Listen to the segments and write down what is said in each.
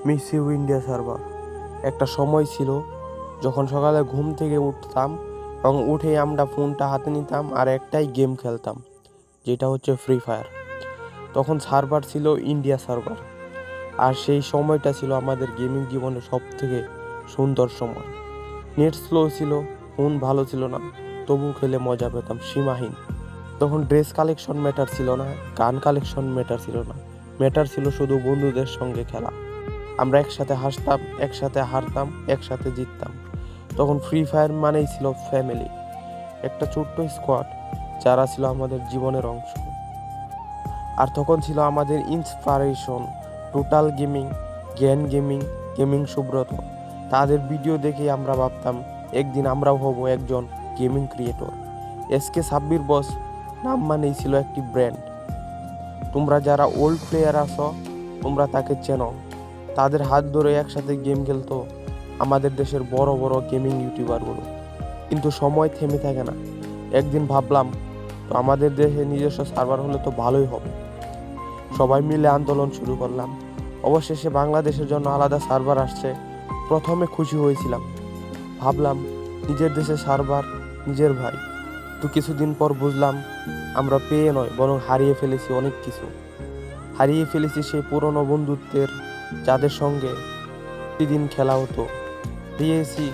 Miss you India server. একটা সময় ছিল যখন সকালে ঘুম থেকে উঠতাম এবং উঠেই আমরা ফোনটা হাতে নিতাম আর একটাই গেম খেলতাম, যেটা হচ্ছে ফ্রি ফায়ার। তখন সার্ভার ছিল ইন্ডিয়া সার্ভার, আর সেই সময়টা ছিল আমাদের গেমিং জীবনের সব থেকে সুন্দর সময়। নেট স্লো ছিল, ফোন ভালো ছিল না, তবু খেলে মজা পেতাম সীমাহীন। তখন ড্রেস কালেকশন ম্যাটার ছিল না, গান কালেকশন ম্যাটার ছিল না, ম্যাটার ছিল শুধু বন্ধুদের সঙ্গে খেলা। আমরা একসাথে হাসতাম, একসাথে হারতাম, একসাথে জিততাম। তখন ফ্রি ফায়ার মানেই ছিল ফ্যামিলি, একটা ছোট্ট স্কোয়াড যারা ছিল আমাদের জীবনের অংশ। আর তখন ছিল আমাদের ইন্সপিরেশন টোটাল গেমিং, জ্ঞান গেমিং, গেমিং সুব্রত। তাদের ভিডিও দেখে আমরা ভাবতাম একদিন আমরাও হব একজন গেমিং ক্রিয়েটর। এসকে সাব্বির বস নাম মানেই ছিল একটি ব্র্যান্ড। তোমরা যারা ওল্ড প্লেয়ার আছো তোমরা তাকে চেনো। তাদের হাত ধরে একসাথে গেম খেলতো আমাদের দেশের বড় বড় গেমিং ইউটিউবারগুলো। কিন্তু সময় থেমে থাকে না। একদিন ভাবলাম তো আমাদের দেশে নিজস্ব সার্ভার হলে তো ভালোই হবে। সবাই মিলে আন্দোলন শুরু করলাম। অবশেষে বাংলাদেশের জন্য আলাদা সার্ভার আসছে। প্রথমে খুশি হয়েছিলাম, ভাবলাম নিজের দেশে সার্ভার, নিজের ভাই। তো কিছুদিন পর বুঝলাম আমরা পেয়ে নয় বরং হারিয়ে ফেলেছি অনেক কিছু। হারিয়ে ফেলেছি সেই পুরনো বন্ধুত্বের যাদের সঙ্গে প্রতিদিন খেলা হতো। পেয়েছি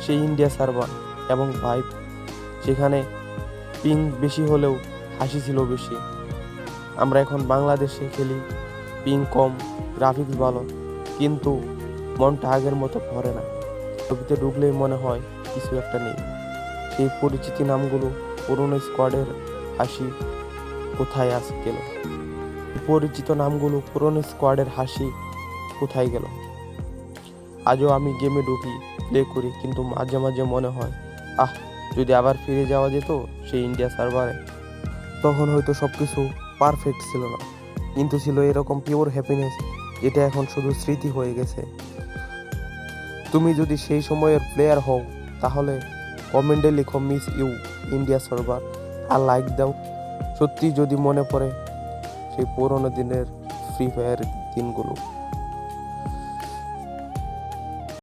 সেই ইন্ডিয়া সার্ভার এবং ভাইব, সেখানে পিং বেশি হলেও হাসি ছিল বেশি। আমরা এখন বাংলাদেশে খেলি, পিং কম, গ্রাফিক্স ভালো, কিন্তু মনটা আগের মতো ভরে না। ছবিতে ঢুকলেই মনে হয় কিছু একটা নেই। সেই পরিচিতি নামগুলো, পুরনো স্কোয়াডের হাসি কোথায় গেল? পরিচিত নামগুলো, পুরনো স্কোয়াডের হাসি কোথায় গেল? আজও আমি গেমে ঢুকি, প্লে করি, কিন্তু মাঝে মাঝে মনে হয় যদি আবার ফিরে যাওয়া যেত সেই ইন্ডিয়া সার্ভারে। তখন হয়তো সব কিছু পারফেক্ট ছিল না, কিন্তু ছিল এরকম পিওর হ্যাপিনেস যেটা এখন শুধু স্মৃতি হয়ে গেছে। তুমি যদি সেই সময়ের প্লেয়ার হও তাহলে কমেন্টে লিখো মিস ইউ ইন্ডিয়া সার্ভার আর লাইক দাও। সত্যি যদি মনে পড়ে সেই পুরোনো দিনের ফ্রি ফায়ার দিনগুলো।